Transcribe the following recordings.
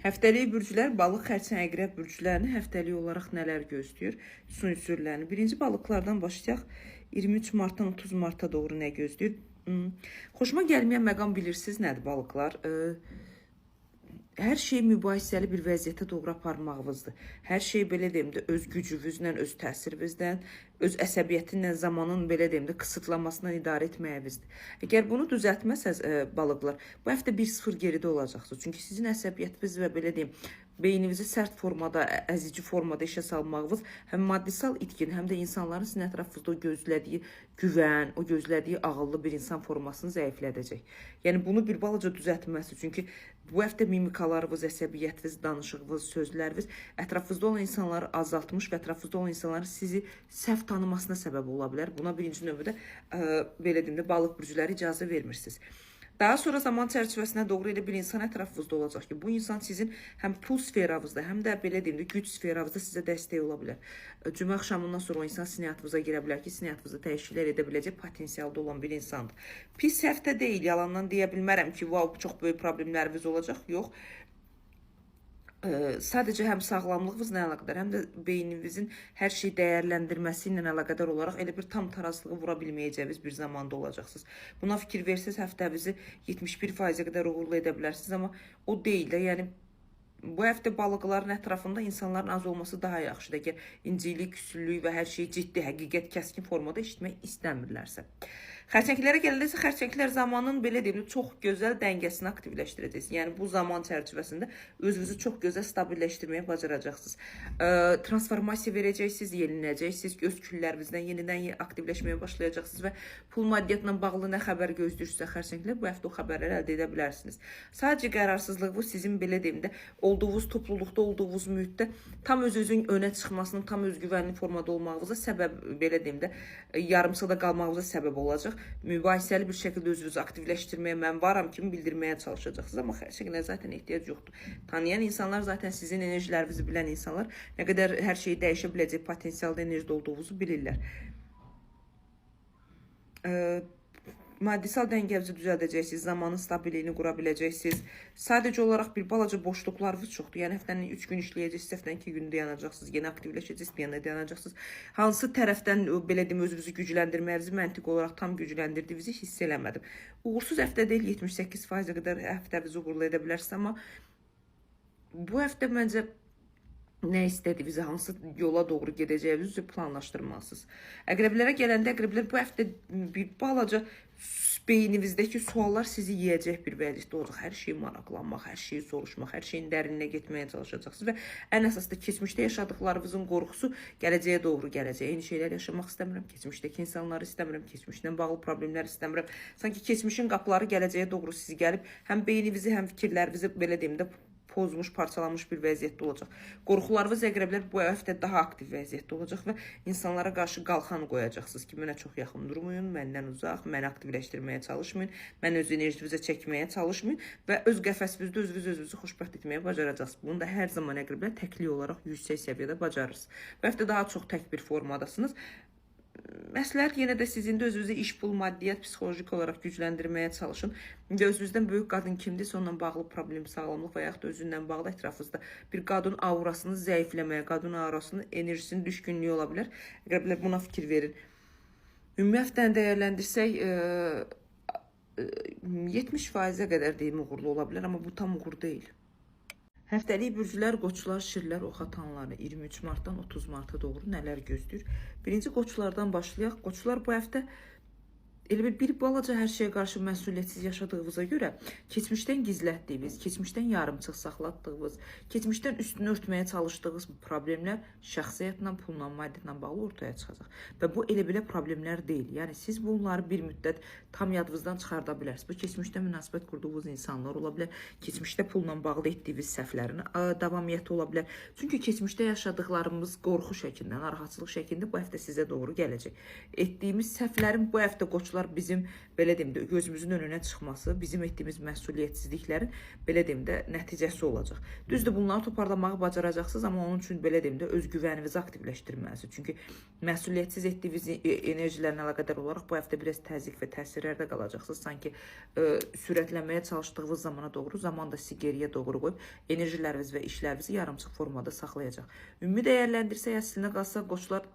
Həftəlik bürclər balıq, xərçəng, əqrəb bürclərini həftəlik olaraq nələr gözləyir? Su ünsürlərini. Birinci balıqlardan başlayaq. 23 martdan 30 marta doğru nə gözləyir? Xoşuma gəlməyən məqam bilirsiniz nədir balıqlar? Hər şey mübahisəli bir vəziyyətə doğru aparmağınızdır. Hər şey belə deyim də öz gücünüzlə, öz təsirinizdən, öz əsəbiyyətinlə, zamanın belə deyim də qısıtlamasından idarə etməyinizdir. Əgər bunu düzəltməsəz balıqlar, bu həftə 1-0 geridə olacaqsınız. Çünki sizin əsəbiyyətiniz və belə deyim beyninizi sərt formada, əzici formada işə salmağınız həm maddisal itkin, həm də insanların sizin ətrafınızda o gözlədiyi güvən, o gözlədiyi ağıllı bir insan formasını zəiflədəcək. Yəni bunu bir balaca düzəltməsi. Çünki bu həftə mimikalarınız, əsəbiyyətiniz, danışığınız, sözləriniz ətrafınızda olan insanları azaltmış və ətrafınızda olan insanların sizi səhv tanımasına səbəb ola bilər. Buna birinci növbədə belə deyim də balıq bürcləri icazə vermirsiniz. Daha sonra zaman çərçivəsinə doğru elə bir insan ətrafınızda olacaq ki, bu insan sizin həm pul sferavızda, həm də belə deyim də güc sferavızda sizə dəstək ola bilər. Cümə axşamından sonra o insan sizin həyatınıza girə bilər ki, sizin həyatınızda dəyişikliklər edə biləcək potensialda olan bir insandır. Pis həftə deyil, yalandan deyə bilmərəm ki, wow, çox böyük problemləriniz olacaq. Yox. Sadəcə həm sağlamlığınızla əlaqədar, həm də beyninizin hər şeyi dəyərləndirməsi ilə əlaqədar olaraq elə bir tam tarazlığı vura bilməyəcəyiniz bir zamanda olacaqsınız. Buna fikir versəz həftənizi 71%-ə qədər uğurlu edə bilərsiniz, amma o deyil də, yəni bu həftə balıqların ətrafında insanların az olması daha yaxşıdır. Əgər incilik, küsüllük və hər şey ciddi, həqiqət, kəskin formada eşitmək istəmirlərsə. Xərçənglərə gələndə isə xərçənglər zamanın belə deyim, çox gözəl dəngəsini aktivləşdirəcəksiniz. Yəni bu zaman çərçivəsində özünüzü çox gözəl stabilləşdirməyə bacaracaqsınız. Transformasiya verəcəksiniz, yenilənəcəksiniz, öz küllərinizdən yenidən aktivləşməyə başlayacaqsınız və pul maddiyyatla bağlı nə xəbər gözləyirsinizsə xərçənglər, bu həftə o xəbərləri əldə edə bilərsiniz. Sadəcə qərarsızlıq bu sizin belə deyim də olduğunuz topluluqda, olduğunuz mühitdə tam öz-özün önə çıxmasının, tam özgüvənli formada olmağınıza səbəb, belə deyim də yarımsada qalmağınıza səbəb olacaq. Mübahisəli bir şəkildə özünüzü aktivləşdirməyə, mən varam kimi bildirməyə çalışacaqsınız, amma xərçənglərə zaten ehtiyac yoxdur. Tanıyan insanlar zaten sizin enerjilərinizi bilən insanlar nə qədər hər şeyi dəyişə biləcək potensialda enerjide olduğunuzu bilirlər. Maddisal dəngənizi düzəldəcəksiniz, zamanın stabiliyini qura biləcəksiniz. Sadəcə olaraq bir balaca boşluqlarınız çoxdur. Yəni həftənin 3 gün işləyəcəksiniz, həftənin 2 gün dayanacaqsınız, yeni aktivləşəcəksiniz, bir yana dayanacaqsınız. Hansı tərəfdən belə deyim özünüzü gücləndirməyinizi məntiq olaraq tam gücləndirdiyinizi hiss eləmədim. Uğursuz həftə deyil, 78%-ə qədər həftənizi uğurlu edə bilərsiniz, amma bu həftə məncə nə istədiyinizi, hansı yola doğru gedəcəyinizi planlaşdırmalısınız. Əqrəblərə gələndə əqrəblər bu həftə bir balaca beyninizdəki suallar sizi yiyəcək bir vəziyyətdə olacaq. Hər şeyi maraqlanmaq, hər şeyi soruşmaq, hər şeyin dərinlinə getməyə çalışacaqsınız və ən əsas da keçmişdə yaşadıqlarınızın qorxusu gələcəyə doğru gələcək. Eyni şeylər yaşamaq istəmirəm, keçmişdəki insanları istəmirəm, keçmişdən bağlı problemlər istəmirəm. Sanki keçmişin qapıları gələcəyə doğru sizi gəlib, həm beyninizi, həm fikirlərinizi belə deyim də pozmuş, parçalanmış bir vəziyyətdə olacaq. Qorxularınız əqrəblər bu həftə daha aktiv vəziyyətdə olacaq və insanlara qarşı qalxan qoyacaqsınız ki, mənə çox yaxın durmayın, məndən uzaq, məni aktivləşdirməyə çalışmayın, mən öz enerjinizə çəkməyə çalışmayın və öz qəfəsinizdə özünüzü xoşbəxt etməyə bacaracaqsınız. Bunu da hər zaman əqrəblər təklik olaraq yüksək səviyyədə bacarırsınız. Bu həftə daha çox tək bir formadasınız. Məsləhət yenə də sizin də özünüzü iş, pul, maddiyyat, psixolojik olaraq gücləndirməyə çalışın. Özünüzdən böyük qadın kimdirsə onunla bağlı problem, sağlamlıq və yaxud da özünlə bağlı ətrafınızda bir qadın aurasını zəifləməyə, qadın aurasının enerjisinin düşkünlüyü ola bilər. Əqrəblər buna fikir verin. Ümumi həftəni dəyərləndirsək 70%-ə qədər deyim uğurlu ola bilər, amma bu tam uğur deyil. Həftəlik bürclər, qoçlar, şirlər, oxatanları 23 martdan 30 marta doğru nələr gözləyir? Birinci qoçlardan başlayaq. Qoçlar bu həftə elə bir balaca hər şeyə qarşı məsuliyyətsiz yaşadığınıza görə keçmişdən gizlətdiyiniz, keçmişdən yarımçıq saxlatdığınız, keçmişdən üstünü örtməyə çalışdığınız problemlər şəxsiyyətlə, pulla, maddiyyatla bağlı ortaya çıxacaq. Və bu elə belə problemlər deyil. Yəni siz bunları bir müddət tam yadınızdan çıxarda bilərsiniz. Bu keçmişdə münasibət qurduğunuz insanlar ola bilər, keçmişdə pulla bağlı etdiyiniz səhvlərin davamiyyəti ola bilər. Çünki keçmişdə yaşadıqlarımız qorxu şəklində, narahatçılıq şəklində bu həftə sizə doğru gələcək. Etdiyimiz səhvlərin bu həftə qoçlar dolçalar bizim belə deyim də gözümüzün önünə çıxması, bizim etdiyimiz məsuliyyətsizliklərin belə deyim də nəticəsi olacaq. Düzdür, bunları toparlamağı bacaracaqsınız, amma onun üçün belə deyim də özgüvəninizi aktivləşdirməlisiniz. Çünki məsuliyyətsiz etdiyiniz enerjilərlə əlaqədar olaraq bu həftə biraz təzyiq və təsirlərdə qalacaqsınız. Sanki sürətlənməyə çalışdığınız zamana doğru, zaman da sizi geriyə doğru qoyub enerjiləriniz və işlərinizi yarımçıq formada saxlayacaq. Ümumi dəyərləndirsək, əslində qalsa qoçlar,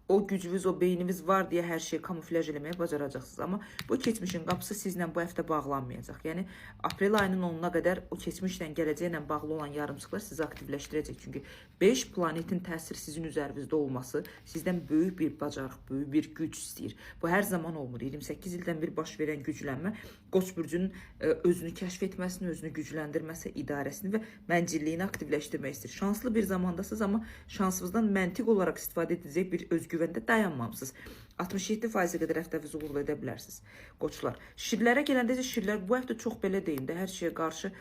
o gücünüz, o beyniniz var deyə hər şeyi kamuflaj eləməyə bacaracaqsınız. Amma bu keçmişin qapısı sizlə bu həftə bağlanmayacaq. Yəni, aprel ayının 10-una qədər o keçmişlə, gələcəklə bağlı olan yarımçıqlar sizi aktivləşdirəcək. Çünki 5 planetin təsiri sizin üzərinizdə olması sizdən böyük bir bacarıq, böyük bir güc istəyir. Bu hər zaman olmur. 28 ildən bir baş verən güclənmə Qoç burcunun özünü kəşf etməsini, özünü gücləndirməsi, idarəsini və məncilliyini aktivləşdirmək istəyir. Şanslı bir zamandasınız, amma şansınızdan məntiq olaraq istifadə edəcək bir özgüvəndə dayanmamısınız. 67%-ə qədər həftənizi uğurlu edə bilərsiniz. Qoçlar. Şirlərə gələndə isə şirlər bu həftə çox belə deyim də, hər şeyə qarşı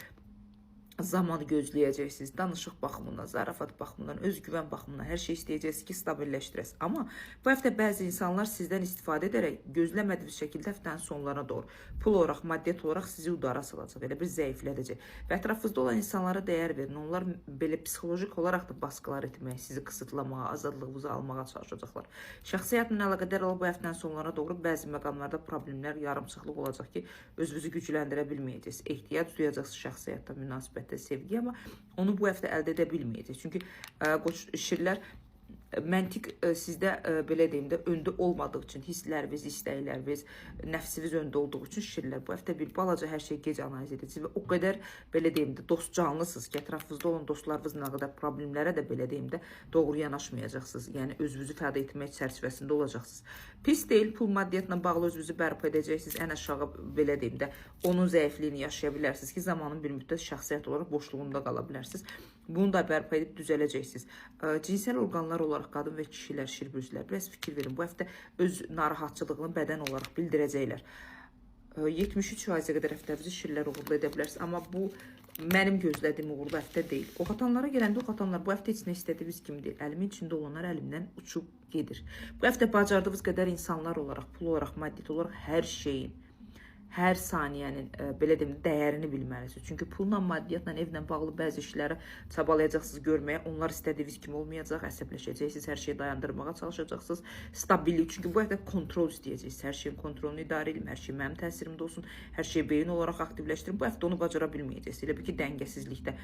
zamanı gözləyəcəksiniz. Danışıq baxımından, zarafat baxımından, özgüvən baxımından hər şey istəyəcəksiniz ki, stabilləşdirəsiniz. Amma bu həftə bəzi insanlar sizdən istifadə edərək gözləmədiyiniz şəkildə həftənin sonlarına doğru pul olaraq, maddiyyat olaraq sizi udara salacaq, elə bir zəiflədəcək. Və ətrafınızda olan insanlara dəyər verin. Onlar belə psixolojik olaraq da baskılar etməyə, sizi qısıtlamağa, azadlığınızı almağa çalışacaqlar. Şəxsi həyatla əlaqədar olan bu həftənin sonlarına doğru bəzi məqamlarda problemlər, yarımçıqlıq olacaq ki, özünüzü gücləndirə bilməyəcəksiniz. Ehtiyac duyacaqsınız şəxsi həyatda münasibət sevgi, amma onu bu həftə əldə edə bilməyəcək. Çünki şirlər məntiq sizdə belə deyim də öndə olmadığı üçün, hissləriniz, istəkləriniz, nəfsiniz öndə olduğu üçün şirlər bu həftə bir balaca hər şey gec analiz edəcək və o qədər belə deyim də dost canlısınız ki, ətrafınızda olan dostlarınızla nə qədər problemlərə də belə deyim də doğru yanaşmayacaqsınız. Yəni özünüzü fəda etmək çərçivəsində olacaqsınız. Pis deyil, pul maddiyyatla bağlı özünüzü bərpa edəcəksiniz. Ən aşağı belə deyim də onun zəifliyini yaşaya bilərsiniz ki, zamanın bir müddət şəxsiyyət olaraq boşluğunda qala bilərsiniz. Bunu da bərpa edib düzələcəksiniz. Cinsel orqanlar olaraq qadın və kişilər, şirbürcülər biraz fikir verin. Bu həftə öz narahatçılığını bədən olaraq bildirəcəklər. 73%-ə qədər həftənizi şirlər uğurlu edə bilərsiniz. Amma bu mənim gözlədiyim uğurlu həftə deyil. Oxatanlara gələndə oxatanlar bu həftə heç nə istədiyiniz kimi deyil. Əlimin içində olanlar əlimdən uçub gedir. Bu həftə bacardığınız qədər insanlar olaraq, pul olaraq, maddiyyat olaraq hər şeyin, hər saniyənin belə deyim dəyərini bilməlisiniz. Çünki pulla, maddiyyatla, evlə bağlı bəzi işləri çabalayacaqsınız görməyə. Onlar istədiyiniz kimi olmayacaq, əsəbləşəcəksiniz, hər şeyi dayandırmağa çalışacaqsınız. Stabillik, çünki bu həftə kontrol istəyəcəksiniz. Hər şeyin kontrolunu idarə edin, hər şey mənim təsirimdə olsun, hər şeyi beyin olaraq aktivləşdirin. Bu həftə onu bacara bilməyəcəksiniz. Elə bir ki, dəngəsizlikdə,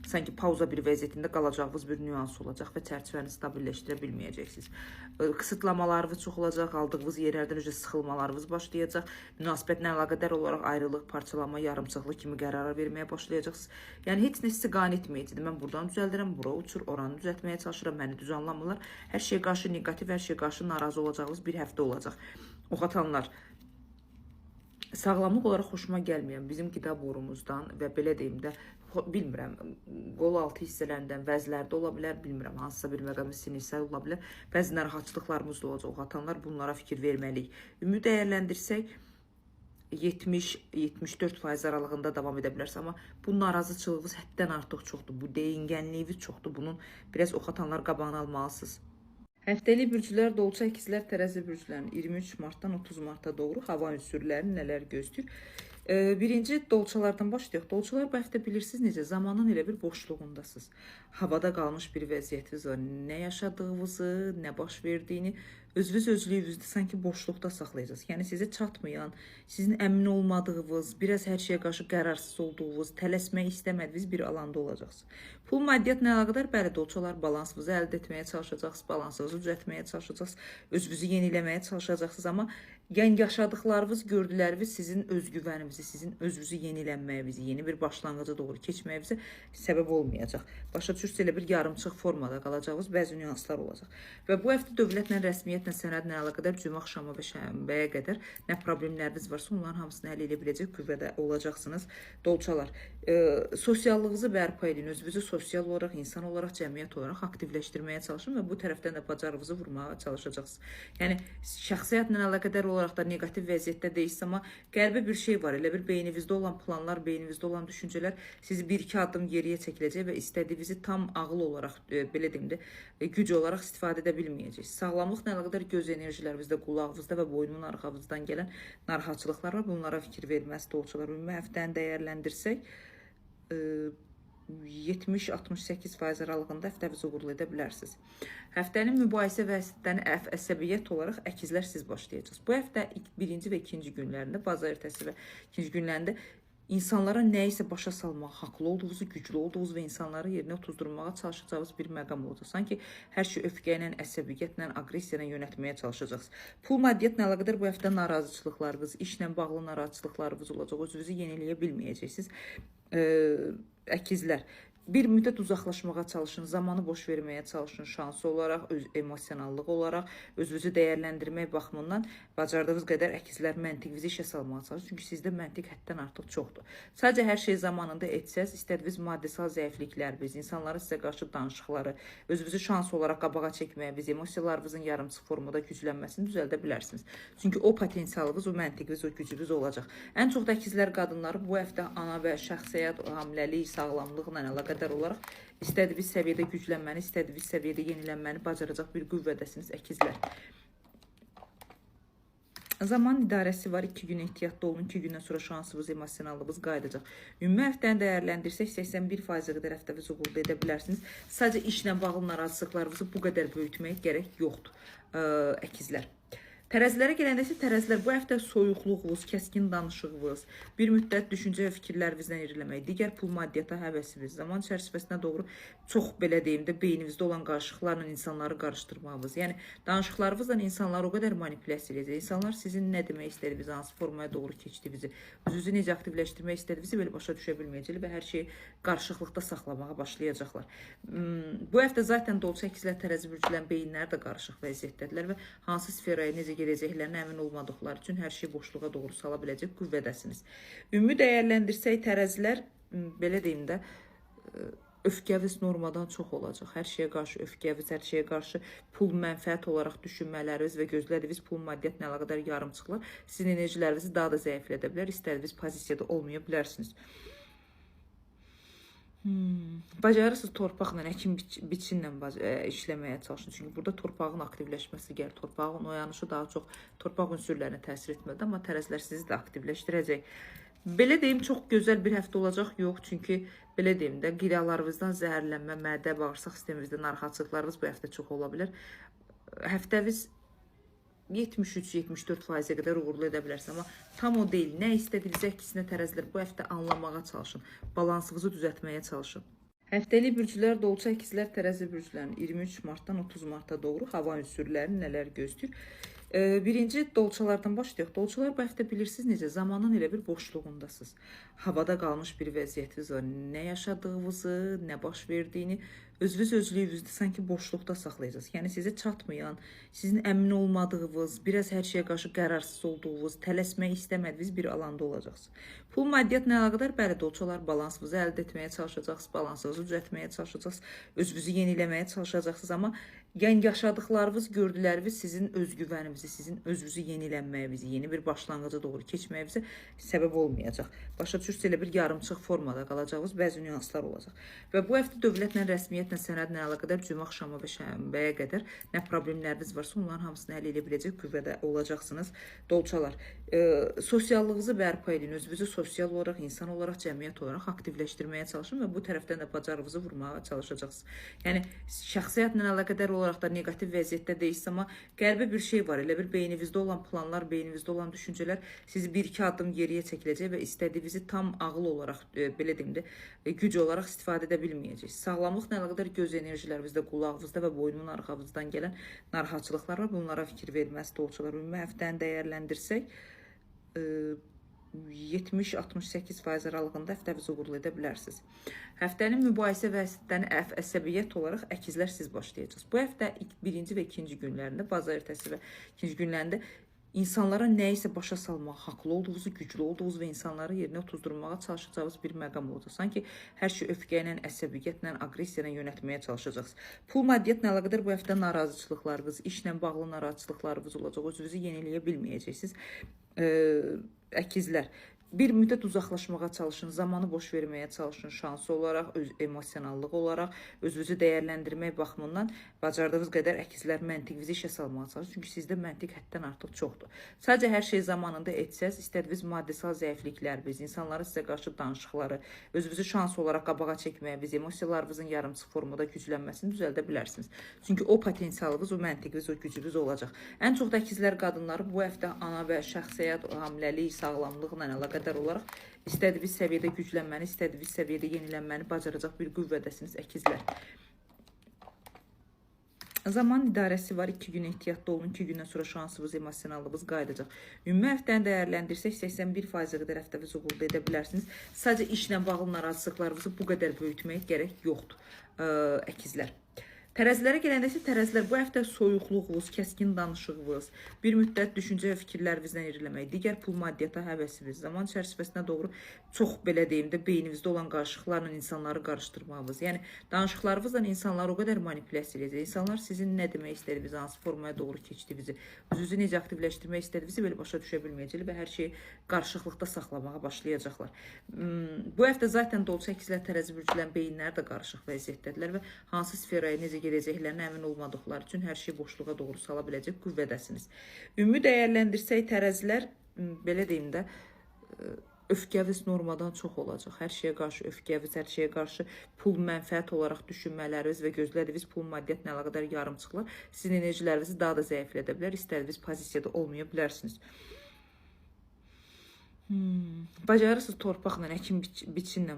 sanki pauza bir vəziyyətində qalacağınız bir nüans olacaq və çərçivəni stabilləşdirə bilməyəcəksiniz. Qısıtlamalarınız çox olacaq, aldığınız yerlərdən üzrə sıxılmalarınız başlayacaq, münasibətlə əlaqədar olaraq ayrılıq, parçalanma, yarımçıqlı kimi qərarlar verməyə başlayacaqsınız. Yəni heç nə sizi qane etməyəcəkdir. Mən buradan düzəldirəm, bura uçur, oranı düzəltməyə çalışıram, məni düz anlamırlar. Hər şeyə qarşı negativ, hər şeyə qarşı narazı olacağınız bir həftə olacaq. Oxatanlar, sağlamlıq olaraq xoşuma gəlməyən bizim qida borumuzdan və belə deyim də, bilmirəm, qol altı hissələrindən, vəzlərdə ola bilər, bilmirəm, hansısa bir məqamı sinirsə ola bilər, bəzi narahatçılıqlarımız da olacaq. Oxatanlar bunlara fikir verməliyik. Ümumi dəyərləndirsək, 70-74% aralığında davam edə bilərsiniz. Amma bu narazıçılığınız həddən artıq çoxdur. Bu deyingənliyiniz çoxdur. Bunun biraz oxatanlar qabağını almalısınız. Həftəlik bürclər, dolça ikizlər, tərəzi bürclərin 23 martdan 30 marta doğru hava ünsürləri nələr gözləyir? Birinci dolçalardan başlayaq. Dolçalar bu həftə bilirsiniz necə? Zamanın elə bir boşluğundasınız. Havada qalmış bir vəziyyətiniz var. Nə yaşadığınızı, nə baş verdiyini, özlüyünüzdə sanki boşluqda saxlayacaqsınız. Yəni sizə çatmayan, sizin əmin olmadığınız, biraz hər şeyə qarşı qərarsız olduğunuz, tələsmək istəmədiyiniz bir alanda olacaqsınız. Pul maddiyyatla əlaqədar bəli dolçalar balansınızı əldə etməyə çalışacaqsınız, balansınızı düzəltməyə çalışacaqsınız, özünüzü yeniləməyə çalışacaqsınız. Amma yəni yaşadıqlarınız, gördükləriniz sizin özgüvəninizi, sizin özünüzü yenilənməyinizi, yeni bir başlanğıca doğru keçməyinizə səbəb olmayacaq. Başa düşürsünüz, elə bir yarımçıq formada qalacağınız bəzi nüanslar olacaq. Və bu həftə dövlətlə, rəsmiyyətlə, sənədlə əlaqədar cümə axşamı və şənbəyə qədər nə problemləriniz varsa, onların hamısını həll edə biləcək qüvvədə olacaqsınız. Dolçalar, Sosiallığınızı bərpa edin, özünüzü sosial olaraq, insan olaraq, cəmiyyət olaraq aktivləşdirməyə çalışın və bu tərəfdən də bacarığınızı vurmağa çalışacaqsınız. Yəni şəxsi həyatla əlaqədar olaraq da neqativ vəziyyətdə deyilsiniz, amma qəribə bir şey var. Elə bir beyninizdə olan planlar, beyninizdə olan düşüncələr sizi bir-iki addım geriyə çəkiləcək və istədiyinizi tam ağıl olaraq, belə deyim də, güc olaraq istifadə edə bilməyəcəksiniz. Sağlamlıqla əlaqədar göz enerjilərinizdə, qulağınızda və boynunun arxanızdan gələn narahatçılıqlar var. Bunlara fikir verməsi dolçalar. Ümumi həftəni dəyərləndirsək, 70-68% aralığında həftənizi uğurlu edə bilərsiniz. Həftənin mübahisə və həftənin əsəbiyyət olaraq əkizlər siz başlayacaqsınız. Bu həftə birinci və ikinci günlərində, bazar ertəsi və ikinci günlərində insanlara nəyisə başa salmaq, haqlı olduğunuzu, güclü olduğunuzu və insanları yerinə otuzdurmağa çalışacağınız bir məqam olacaq. Sanki hər şey öfqə ilə, əsəbiyyətlə, aqressiya ilə yönətməyə çalışacaqsınız. Pul maddiyyatla əlaqədar bu həftə narazıçılıqlarınız, işlə bağlı narazıçılıqlarınız olacaq. Özünüzü yeniləyə bilməyəcəksiniz. Əkizlər. Bir müddət uzaqlaşmağa çalışın, zamanı boş verməyə çalışın, şansı olaraq, emosionallıq olaraq, özünüzü dəyərləndirmək baxımından bacardığınız qədər əkizlər məntiqinizi işə salmağa çalışın. Çünki sizdə məntiq həddən artıq çoxdur. Sadəcə hər şey zamanında etsəz, istədiyiniz maddesal zəiflikləriniz, insanların sizə qarşı danışıqları, özünüzü şans olaraq qabağa çəkməyiniz, emosiyalarınızın yarımçıq formada güclənməsini düzəldə bilərsiniz. Çünki o potensialınız, o məntiqiniz, o gücünüz olacaq. Ən çox da əkizlər qadınları bu həftə ana və şəxsiyyət, hamiləlik, sağlamlıqla əlaqədar olaraq istədiyiniz səviyyədə güclənməni, istədiyiniz səviyyədə yenilənməni bacaracaq bir qüvvədəsiniz əkizlər. Zaman idarəsi var. 2 gün ehtiyatlı olun. 2 gündən sonra şansınız, emosionallığınız qayıdacaq. Ümumi həftəni dəyərləndirsək 81% qədər həftənizi uğurlu edə bilərsiniz. Sadəcə işlə bağlı narazılıqlarınızı bu qədər böyütmək gərək yoxdur, əkizlər. Tərəzilərə gələndə isə tərəzilər bu həftə soyuqluğunuz, kəskin danışığınız, bir müddət düşüncə və fikirlərinizdən iriləmək, digər pul maddiyyata həvəsiniz, zaman çərçivəsinə doğru çox belə deyim də beyninizdə olan qarışıqlarla insanları qarışdırmağınız, yəni danışıqlarınızla insanları o qədər manipulyasiya edəcək. İnsanlar sizin nə demək istədiyinizi, hansı formaya doğru keçdiyinizi, özünüzü necə aktivləşdirmək istədiyinizi belə başa düşə bilməyəcəklər və hər şeyi qarışıqlıqda saxlamağa başlayacaqlar. Bu həftə zaten dolça əkizlər, tərəzi bürclərin beyinləri də qarışıq vəziyyətdədirlər və hansı sferaya necə gedəcəklərinə əmin olmadıqları üçün hər şey boşluğa doğru sala biləcək qüvvədəsiniz. Ümumi dəyərləndirsək tərəzilər, belə deyim də, öfkəviz normadan çox olacaq. Hər şeyə qarşı öfkəviz, hər şeyə qarşı pul mənfəət olaraq düşünmələriniz və gözlədiyiniz pul maddiyyatla əlaqədar yarımçıqlar sizin enerjilərinizi daha da zəiflədə bilər, istədiyiniz pozisiyada olmaya bilərsiniz. Bacarırsınız torpaqla, əkin biçinlə işləməyə çalışın. Çünki burada torpağın aktivləşməsi gəlir. Torpağın oyanışı daha çox torpaq ünsürlərinə təsir etmədi, amma tərəzilər sizi də aktivləşdirəcək. Belə deyim, çox gözəl bir həftə olacaq, yox. Çünki belə deyim də, qidalarınızdan zəhərlənmə, mədə, bağırsaq sisteminizdə narahatçılıqlarınız bu həftə çox ola bilər. Həftəviz 73-74%-ə qədər uğurlu edə bilərsiniz. Amma tam o deyil. Nə istədiyiniz əksinə tərəzilər bu həftə anlamağa çalışın. Balansınızı düzəltməyə çalışın. Həftəlik bürclər, dolça əkizlər, tərəzi bürclərin 23 martdan 30 marta doğru hava ünsürləri nələr gözləyir? Birinci dolçalardan başlayaq. Dolçalar bu həftə bilirsiniz necə, zamanın elə bir boşluğundasınız. Havada qalmış bir vəziyyətiniz var. Nə yaşadığınızı, nə baş verdiyini, özlüyünüzdə sanki boşluqda saxlayacaqsınız. Yəni sizə çatmayan, sizin əmin olmadığınız, biraz hər şeyə qarşı qərarsız olduğunuz, tələsmək istəmədiyiniz bir alanda olacaqsınız. Pul maddiyyatla əlaqədar bəli, dolçalar balansınızı əldə etməyə çalışacaqsınız, balansınızı düzəltməyə çalışacaqsınız, özünüzü yeniləməyə çalışacaqsınız, amma yəni yaşadıqlarınız, gördükləriniz sizin özgüvəninizi, sizin özünüzü yenilənməyinizi, yeni bir başlanğıca doğru keçməyinizi səbəb olmayacaq. Başa düşürsünüz, elə bir yarımçıq formada qalacağınız bəzi nüanslar olacaq. Və bu həftə dövlətlə, rəsmiyyətlə, sənədlə əlaqədar cümə axşamı və şənbəyə qədər nə problemləriniz varsa, onların hamısını həll edə biləcək qüvvədə olacaqsınız. Dolçalar, sosiallığınızı bərpa edin, özünüzü sosial olaraq, insan olaraq, cəmiyyət olaraq aktivləşdirməyə çalışın və bu tərəfdən də bacarığınızı vurmağa çalışacaqsınız. Yəni şəxsi həyatla əlaqədar olaraq da neqativ vəziyyətdə deyilsiniz, amma qəribə bir şey var. Elə bir beyninizdə olan planlar, beyninizdə olan düşüncələr sizi bir-iki addım geriyə çəkiləcək və istədiyinizi tam ağıl olaraq, belə deyim də, güc olaraq istifadə edə bilməyəcəksiniz. Sağlamlıqla əlaqədar göz enerjilərinizdə, qulağınızda və boynunun arxanızdan gələn narahatçılıqlar var. Bunlara fikir verməsi dolçalar. Ümumi həftəni dəyərləndirsək 70-68% aralığında həftənizi uğurlu edə bilərsiniz. Həftənin mübahisə və həftənin əsəbiyyət olaraq əkizlər siz başlayacaqsınız. Bu həftə birinci və ikinci günlərində, bazar ertəsi və ikinci günlərində İnsanlara nəyisə başa salmaq, haqlı olduğunuzu, güclü olduğunuzu və insanları yerinə otuzdurmağa çalışacağınız bir məqam olacaq. Sanki hər şey öfkə ilə, əsəbiyyətlə, aqressiya ilə yönətməyə çalışacaqsınız. Pul maddiyatla əlaqədar bu həftə narazıçılıqlarınız, işlə bağlı narazıçılıqlarınız olacaq. Özünüzü yeniləyə bilməyəcəksiniz. Əkizlər. Bir müddət uzaqlaşmağa çalışın, zamanı boş verməyə çalışın, şansı olaraq, emosionallıq olaraq, özünüzü dəyərləndirmək baxımından bacardığınız qədər əkizlər məntiqinizi işə salmağa çalışın. Çünki sizdə məntiq həddən artıq çoxdur. Sadəcə hər şey zamanında etsəz, istədiyiniz maddesal zəiflikləriniz, insanların sizə qarşı danışıqları, özünüzü şans olaraq qabağa çəkməyiniz, emosiyalarınızın yarımçıq formada güclənməsini düzəldə bilərsiniz. Çünki o potensialınız, o məntiqiniz, o gücünüz olacaq. Ən çox da əkizlər qadınları bu həftə ana və şəxsiyyət, hamiləlik, sağlamlıqla əlaqədar olaraq istədiyiniz səviyyədə güclənməni, istədiyiniz səviyyədə yenilənməni bacaracaq bir qüvvədəsiniz əkizlər. Zaman idarəsi var. 2 gün ehtiyatlı olun. 2 gündən sonra şansınız, emosionallığınız qayıdacaq. Ümumi həftəni dəyərləndirsək 81% qədər həftəniz uğurlu edə bilərsiniz. Sadəcə işlə bağlı narazılıqlarınızı bu qədər böyütməyə gərək yoxdur əkizlər. Tərəzilərə gələndə isə tərəzilər bu həftə soyuqluğunuz, kəskin danışığınız, bir müddət düşüncə və fikirlərinizdən iriləmək, digər pul maddiyata həvəsiniz, zaman çərçivəsinə doğru çox belə deyim də beyninizdə olan qarışıqlarla insanları qarışdırmağınız. Yəni danışıqlarınızla insanları o qədər manipulyasiya edəcək. İnsanlar sizin nə demək istədiyinizi, hansı formaya doğru keçdiyinizi, özünüzü necə aktivləşdirmək istədiyinizi belə başa düşə bilməyəcəklər və hər şeyi qarışıqlıqda saxlamağa başlayacaqlar. Bu həftə zaten dolça əkizlər tərəzi bürclərin beyinləri də qarışıq vəziyyətdədirlər və hansı sferaya necə gedəcəklərinə əmin olmadıqları üçün hər şey boşluğa doğru sala biləcək qüvvədəsiniz. Ümumi dəyərləndirsək tərəzilər, belə deyim də, öfkəviz normadan çox olacaq. Hər şeyə qarşı öfkəviz, hər şeyə qarşı pul mənfəət olaraq düşünmələriniz və gözlədiyiniz pul maddiyatla əlaqədar yarımçıqlar sizin enerjilərinizi daha da zəiflədə bilər. İstədiyiniz pozisiyada olmaya bilərsiniz. Bacarırsınız torpaqla, əkin biçinlə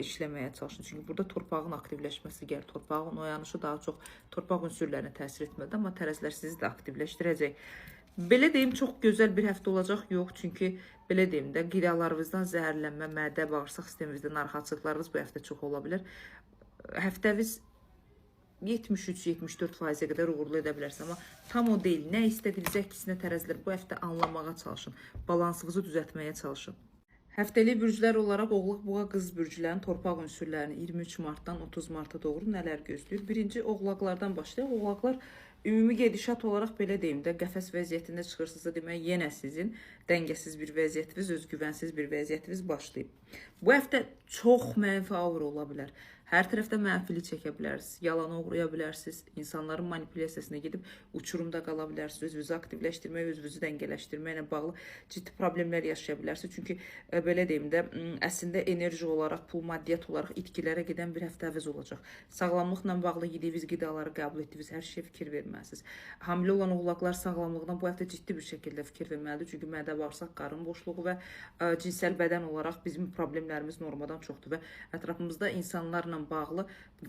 işləməyə çalışın. Çünki burada torpağın aktivləşməsi gəlir. Torpağın oyanışı daha çox torpaq ünsürlərinə təsir etməlidir, amma tərəzilər sizi də aktivləşdirəcək. Belə deyim, çox gözəl bir həftə olacaq, yox. Çünki belə deyim də, qidalarınızdan zəhərlənmə, mədə, bağırsaq sisteminizdə narahatçılıqlarınız bu həftə çox ola bilər. Həftəviz 73-74%-ə qədər uğurlu edə bilərsiniz. Amma tam o deyil. Nə istədiyiniz əksinə tərəzilər bu həftə anlamağa çalışın. Balansınızı düzəltməyə çalışın. Həftəlik bürclər olaraq Oğlaq, Boğa, Qız bürclərin torpaq ünsürlərini 23 martdan 30 marta doğru nələr gözləyir? Birinci Oğlaqlardan başlayaq. Oğlaqlar ümumi gedişat olaraq belə deyim də, qəfəs vəziyyətində çıxırsınızsa demək, yenə sizin dəngəsiz bir vəziyyətiniz, özgüvənsiz bir vəziyyətiniz başlayıb. Bu həftə çox mənfi aura ola bilər. Hər tərəfdə mənfilik çəkə bilərsiniz, yalana uğraya bilərsiniz, insanların manipulyasiyasına gedib uçurumda qala bilərsiniz, özünüzü aktivləşdirmək, özünüzü dəngələşdirməklə bağlı ciddi problemlər yaşaya bilərsiniz. Çünki belə deyim də, əslində enerji olaraq, pul maddiyat olaraq itkilərə gedən bir həftəviz olacaq. Sağlamlıqla bağlı yediyiniz qidaları qəbul etdiyiniz hər şeyə fikir verməlisiniz. Hamilə olan oğlaqlar sağlamlığına bu həftə ciddi bir şəkildə fikir verməlidir. Çünki mədə, bağırsaq, qarın boşluğu və cinsəl bədən olaraq bizim problemlərimiz normadan çoxdur və ətrafımızda insanlarla bağlı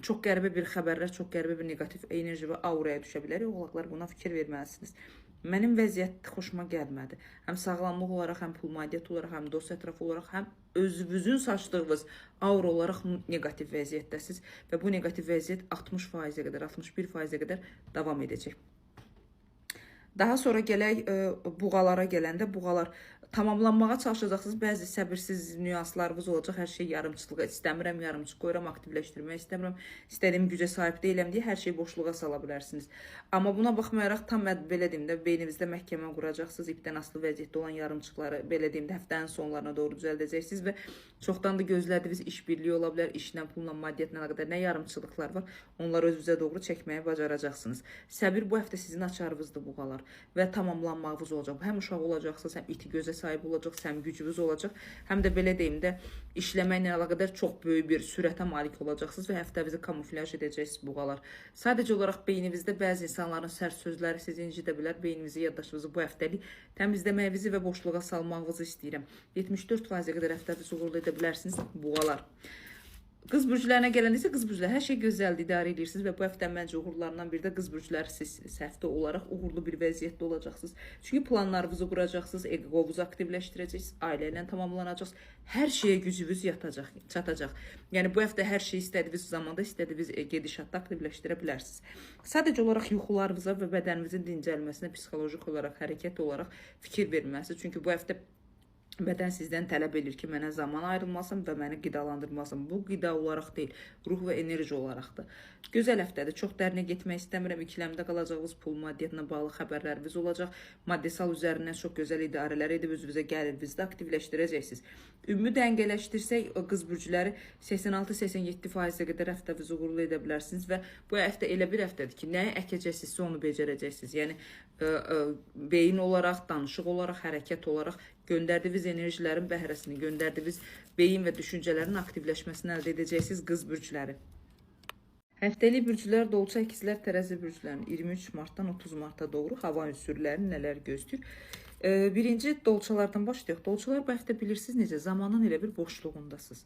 çox qəribə bir xəbərlər, çox qəribə bir negativ enerji və auraya düşə bilər. Oğlaqlar buna fikir verməlisiniz. Mənim vəziyyət xoşuma gəlmədi. Həm sağlamlıq olaraq, həm pul maddiyat olaraq, həm dost ətrafı olaraq, həm özünüzün saçdığınız aura olaraq negativ vəziyyətdəsiniz və bu negativ vəziyyət 60%-ə qədər, 61%-ə qədər davam edəcək. Daha sonra gələk buğalara gələndə, buğalar tamamlanmağa çalışacaqsınız. Bəzi səbirsiz nüanslarınız olacaq. Hər şey yarımçılığa istəmirəm, yarımçıq qoyuram, aktivləşdirmək istəmirəm, istədiyim gücə sahib deyiləm deyə hər şeyi boşluğa sala bilərsiniz. Amma buna baxmayaraq tam belə deyim də, beyninizdə məhkəmə quracaqsınız. İpdən asılı vəziyyətdə olan yarımçıqları belə deyim də, həftənin sonlarına doğru düzəldəcəksiniz və çoxdan da gözlədiyiniz işbirliyi ola bilər. İşlə, pulla, maddiyatla əlaqədar nə yarımçılıqlar var, onları özünüzə doğru çəkməyə bacaracaqsınız. Səbir bu həftə sizin açarınızdır buğalar və tamamlanmağınız olacaq. Həm uşaq olacaqsınız, həm iti gözə sahib olacaq, həm gücünüz olacaq, həm də belə deyim də, işləməklə əlaqədar çox böyük bir sürətə malik olacaqsınız və həftəvizi kamuflyaj edəcəksiniz buğalar. Sadəcə olaraq beyninizdə bəzi insanların sərt sözləri sizi incidə bilər. Beyninizi, yaddaşınızı bu həftəlik təmizləməyinizi və boşluğa salmağınızı istəyirəm. 74%-ə qədər həftəvizi uğurlu edə bilərsiniz buğalar. Qız bürclərinə gələndə isə qız bürcləri hər şey gözəldir, idarə edirsiniz və bu həftə məncə uğurlarından biri də qız bürcləri siz həftə olaraq uğurlu bir vəziyyətdə olacaqsınız. Çünki planlarınızı quracaqsınız, eqovuzu aktivləşdirəcəksiniz, ailə ilə tamamlanacaqsınız. Hər şeyə gücünüz çatacaq. Yəni bu həftə hər şeyi istədiyiniz zamanda, istədiyiniz gedişatda aktivləşdirə bilərsiniz. Sadəcə olaraq yuxularınıza və bədəninizin dincəlməsinə psixoloji olaraq, hərəkət olaraq fikir verməlisiniz. Çünki bu həftə bədən sizdən tələb edir ki, mənə zaman ayrılmasın və məni qidalandırmasın. Bu qida olaraq deyil, ruh və enerji olaraqdır. Gözəl həftədir. Çox dərinə getmək istəmirəm. İkiləmdə qalacağınız pul, maddiyyatla bağlı xəbərləriniz olacaq. Maddesal üzərindən çox gözəl idarələr edib özünüzə gəlirinizi də aktivləşdirəcəksiniz. Ümumi dəngələşdirsək, o qız bürcləri 86-87%-ə qədər həftənizi uğurlu edə bilərsiniz və bu həftə elə bir həftədir ki, nəyi əkəcəksinizsə onu becərəcəksiniz. Yəni beyin olaraq, danışıq olaraq, hərəkət olaraq göndərdiyiniz enerjilərin bəhrəsini, göndərdiyiniz beyin və düşüncələrin aktivləşməsini əldə edəcəksiniz qız bürcləri. Həftəlik bürclər, dolça ikizlər, tərəzi bürclərinin 23 martdan 30 marta doğru hava ünsürləri nələr gözləyir? Birinci dolçalardan başlayaq. Dolçalar bu həftə bilirsiniz necə? Zamanın elə bir boşluğundasınız.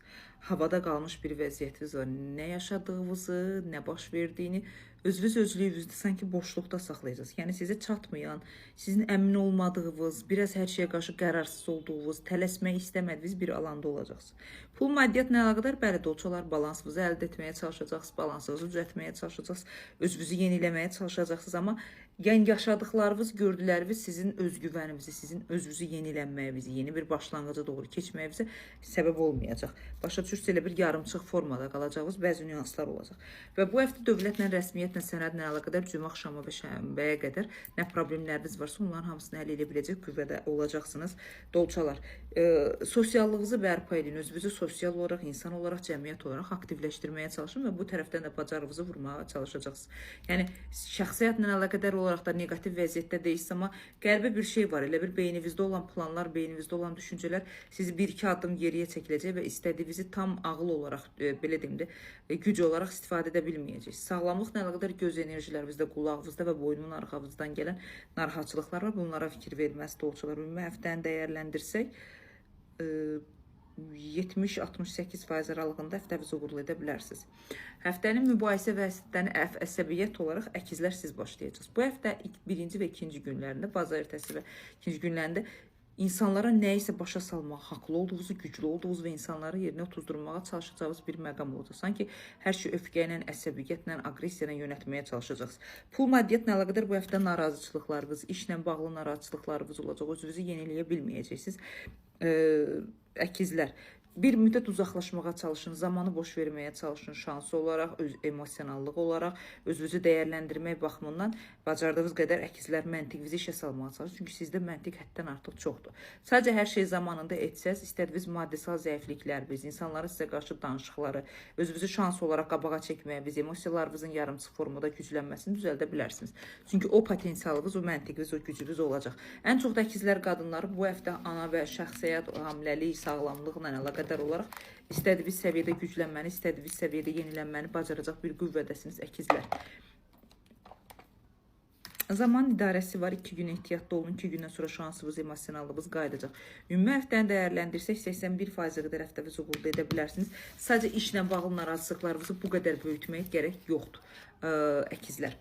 Havada qalmış bir vəziyyətiniz var. Nə yaşadığınızı, nə baş verdiyini özlüyünüzdə sanki boşluqda saxlayacaqsınız. Yəni sizə çatmayan, sizin əmin olmadığınız, biraz hər şeyə qarşı qərarsız olduğunuz, tələsmək istəmədiyiniz bir alanda olacaqsınız. Pul maddiyyatla əlaqədar bəli dolçalar balansınızı əldə etməyə çalışacaqsınız, balansınızı düzəltməyə çalışacaqsınız, özünüzü yeniləməyə çalışacaqsınız, amma yəni yaşadıqlarınız, gördükləriniz sizin özgüvəninizi, sizin özünüzü yenilənməyinizi, yeni bir başlanğıca doğru keçməyinizə səbəb olmayacaq. Başa düşürsünüz, elə bir yarımçıq formada qalacağınız bəzi nüanslar olacaq. Və bu həftə dövlətlə, rəsmiyyətlə, sənədlə əlaqədar cümə axşamı və şənbəyə qədər nə problemləriniz varsa, onların hamısını həll edə biləcək qüvvədə olacaqsınız. Dolçalar, sosiallığınızı bərpa edin, özünüzü sosial olaraq, insan olaraq, cəmiyyət olaraq aktivləşdirməyə çalışın və bu tərəfdən də bacarığınızı vurmağa çalışacaqsınız. Yəni şəxsiyyətlə əlaqədar olaraq da negativ vəziyyətdə deyilsiniz, amma qəlbi bir şey var. Elə bir beyninizdə olan planlar, beyninizdə olan düşüncələr sizi bir-iki addım geriyə çəkiləcək və istədiyinizi tam ağıl olaraq, belə deyim də, güc olaraq istifadə edə bilməyəcəksiniz. Sağlamlıqla əlaqədar göz enerjilərinizdə, qulağınızda və boynunun arxanızdan gələn narahatçılıqlar var. Bunlara fikir verməsi dolçalar. Ümumi həftəni dəyərləndirsək, 70-68% aralığında həftənizi uğurlu edə bilərsiniz. Həftənin mübahisə və əsəbiyyət olaraq əkizlər siz başlayacaqsınız. Bu həftə birinci və ikinci günlərində, bazar ertəsi və ikinci günlərində insanlara nəyisə başa salmaq, haqlı olduğunuzu, güclü olduğunuzu və insanları yerinə otuzdurmağa çalışacağınız bir məqam olacaq. Sanki hər şey öfqə ilə, əsəbiyyətlə, aqressiya ilə yönətməyə çalışacaqsınız. Pul maddiyyatla əlaqədar bu həftə narazıçılıqlarınız, işlə bağlı narazıçılıqlarınız olacaq. Özünüzü yeniləyə bilməyəcəksiniz. Əkizlər, bir müddət uzaqlaşmağa çalışın, zamanı boş verməyə çalışın, şansı olaraq, emosionallıq olaraq, özünüzü dəyərləndirmək baxımından bacardığınız qədər əkizlər məntiqinizi işə salmağa çalışın. Çünki sizdə məntiq həddən artıq çoxdur. Sadəcə hər şey zamanında etsəz, istədiyiniz maddesal zəiflikləriniz, insanların sizə qarşı danışıqları, özünüzü şans olaraq qabağa çəkməyiniz, emosiyalarınızın yarımçıq formada güclənməsini düzəldə bilərsiniz. Çünki o potensialınız, o məntiqiniz, o gücünüz olacaq. Ən çox da əkizlər qadınları bu həftə ana və şəxsiyyət, hamiləlik, sağlamlıqla əlaqədar olaraq istədiyiniz səviyyədə güclənməni, istədiyiniz səviyyədə yenilənməni bacaracaq bir qüvvədəsiniz əkizlər. Zaman idarəsi var. 2 gün ehtiyatlı olun. 2 gündən sonra şansınız, emosionallığınız qayıdacaq. Ümumi həftəni dəyərləndirsək 81% qədər həftənizi uğurlu edə bilərsiniz. Sadəcə işlə bağlı narazılıqlarınızı bu qədər böyütmək gərək yoxdur, əkizlər.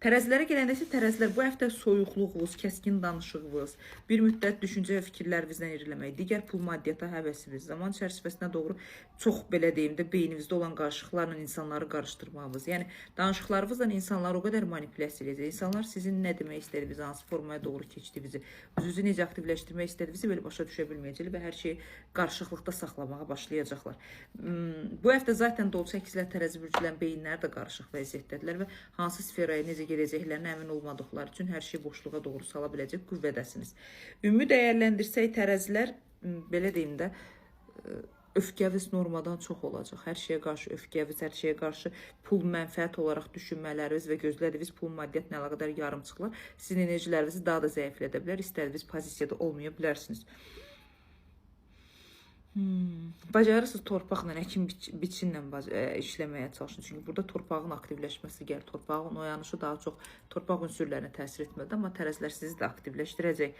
Tərəzilərə gələndə isə tərəzilər bu həftə soyuqluğunuz, kəskin danışığınız, bir müddət düşüncə və fikirlərinizdən irəliləmək, digər pul maddiyyata həvəsiniz, zaman çərçivəsinə doğru çox belə deyim də beyninizdə olan qarışıqlarla insanları qarışdırmağınız. Yəni danışıqlarınızla insanları o qədər manipulyasiya edəcək. İnsanlar sizin nə demək istədiyinizi, hansı formaya doğru keçdiyinizi, özünüzü necə aktivləşdirmək istədiyinizi belə başa düşə bilməyəcəklər və hər şeyi qarışıqlıqda saxlamağa başlayacaqlar. Bu həftə zaten dolça əkizlər, tərəzi bürclərin beyinləri də qarışıq vəziyyətdədirlər və hansı sferaya necə gələcəklərinə əmin olmadıqları üçün hər şey boşluğa doğru sala biləcək qüvvədəsiniz. Ümumi dəyərləndirsək tərəzilər, belə deyim də, öfkəviz normadan çox olacaq. Hər şeyə qarşı öfkəviz, hər şeyə qarşı pul mənfəət olaraq düşünmələriniz və gözlədiyiniz pul maddiyyatla əlaqədar yarımçıqlar sizin enerjilərinizi daha da zəiflədə bilər, istədiyiniz pozisiyada olmaya bilərsiniz. Bacarırsınız torpaqla, əkin biçinlə işləməyə çalışın. Çünki burada torpağın aktivləşməsi gəlir. Torpağın oyanışı daha çox torpaq ünsürlərinə təsir etməlidir, amma tərəzilər sizi də aktivləşdirəcək.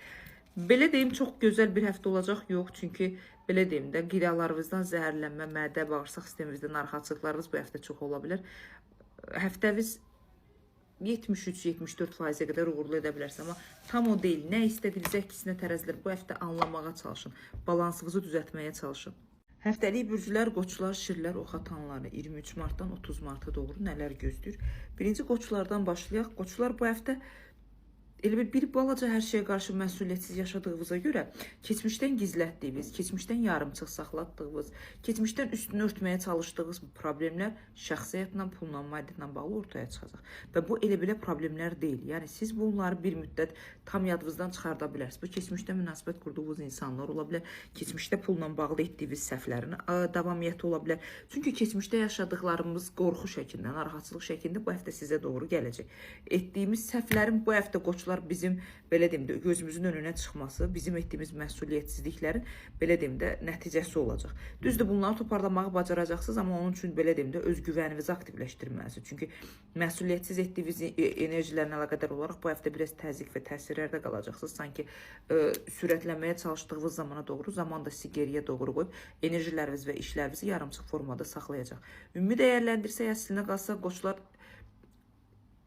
Belə deyim, çox gözəl bir həftə olacaq, yox. Çünki belə deyim də, qidalarınızdan zəhərlənmə, mədə, bağırsaq sisteminizdə narahatçılıqlarınız bu həftə çox ola bilər. Həftəviz 73-74%-ə qədər uğurlu edə bilərsiniz. Amma tam o deyil. Nə istədiyiniz əksinə tərəzilər bu həftə anlamağa çalışın. Balansınızı düzəltməyə çalışın. Həftəlik bürclər, qoçlar, şirlər, oxatanları 23 martdan 30 marta doğru nələr gözləyir? Birinci qoçlardan başlayaq. Qoçlar bu həftə elə bir balaca hər şeyə qarşı məsuliyyətsiz yaşadığınıza görə keçmişdən gizlətdiyiniz, keçmişdən yarımçıq saxlatdığınız, keçmişdən üstünü örtməyə çalışdığınız problemlər şəxsiyyətlə, pulla, maddiyyətlə bağlı ortaya çıxacaq. Və bu elə belə problemlər deyil. Yəni siz bunları bir müddət tam yadınızdan çıxarda bilərsiniz. Bu keçmişdə münasibət qurduğunuz insanlar ola bilər, keçmişdə pulla bağlı etdiyiniz səhvlərin davamiyyəti ola bilər. Çünki keçmişdə yaşadıqlarımız qorxu şəklində, narahatçılıq şəklində bu həftə sizə doğru gələcək. Etdiyimiz səhvlərin bu həftə qoçlar bizim belə deyim də gözümüzün önünə çıxması, bizim etdiyimiz məsuliyyətsizliklərin belə deyim də nəticəsi olacaq. Düzdür, bunları toparlamağı bacaracaqsınız, amma onun üçün belə deyim də özgüvəninizi aktivləşdirməlisiniz. Çünki məsuliyyətsiz etdiyiniz enerjilərlə əlaqədar olaraq bu həftə biraz təzyiq və təsirlərdə qalacaqsınız. Sanki sürətlənməyə çalışdığınız zamana doğru, zaman da sizi geriyə doğru qoyub enerjiləriniz və işlərinizi yarımçıq formada saxlayacaq. Ümumi dəyərləndirsək, əslində qalsa qoçlar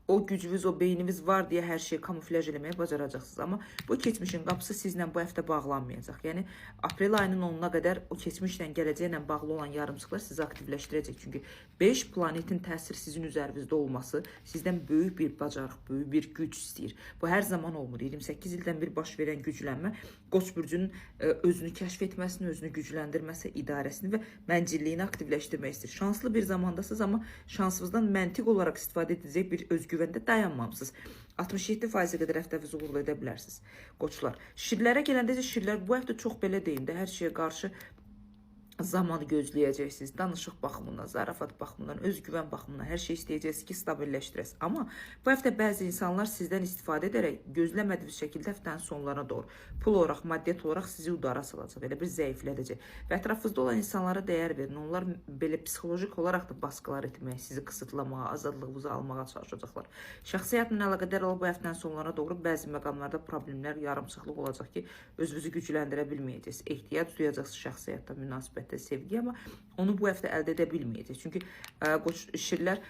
o gücünüz, o beyniniz var deyə hər şeyi kamuflaj eləməyə bacaracaqsınız. Amma bu keçmişin qapısı sizlə bu həftə bağlanmayacaq. Yəni, aprel ayının 10-una qədər o keçmişlə, gələcəklə bağlı olan yarımçıqlar sizi aktivləşdirəcək. Çünki 5 planetin təsiri sizin üzərinizdə olması sizdən böyük bir bacarıq, böyük bir güc istəyir. Bu hər zaman olmur. 28 ildən bir baş verən güclənmə Qoç bürcünün özünü kəşf etməsini, özünü gücləndirməsi, idarəsini və məncilliyini aktivləşdirmək istəyir. Şanslı bir zamandasınız, amma şansınızdan məntiq olaraq istifadə edəcək bir özgüvəndə dayanmamısınız. 67%-ə qədər həftəvizi uğurlu edə bilərsiniz. Qoçlar. Şirlərə gələndə isə şirlər bu həftə çox belə deyim də, hər şeyə qarşı zamanı gözləyəcəksiniz. Danışıq baxımından, zarafat baxımından, özgüvən baxımından hər şey istəyəcəksiniz ki, stabilləşdirəsiniz. Amma bu həftə bəzi insanlar sizdən istifadə edərək gözləmədiyiniz şəkildə həftənin sonlarına doğru pul olaraq, maddiyyət olaraq sizi udara salacaq, elə bir zəiflədəcək. Və ətrafınızda olan insanlara dəyər verin. Onlar belə psixolojik olaraq da baskılar etməyə, sizi qısıtlamağa, azadlığınızı almağa çalışacaqlar. Şəxsiyyətlə əlaqədar olan bu həftənin sonlarına doğru bəzi məqamlarda problemlər, yarımçıqlıq olacaq ki, özünüzü gücləndirə bilməyəcəksiniz. Ehtiyac duyacaqsınız şəxsiyyətlə münasibət sevgi, amma onu bu həftə əldə edə bilməyəcək. Çünki şirlər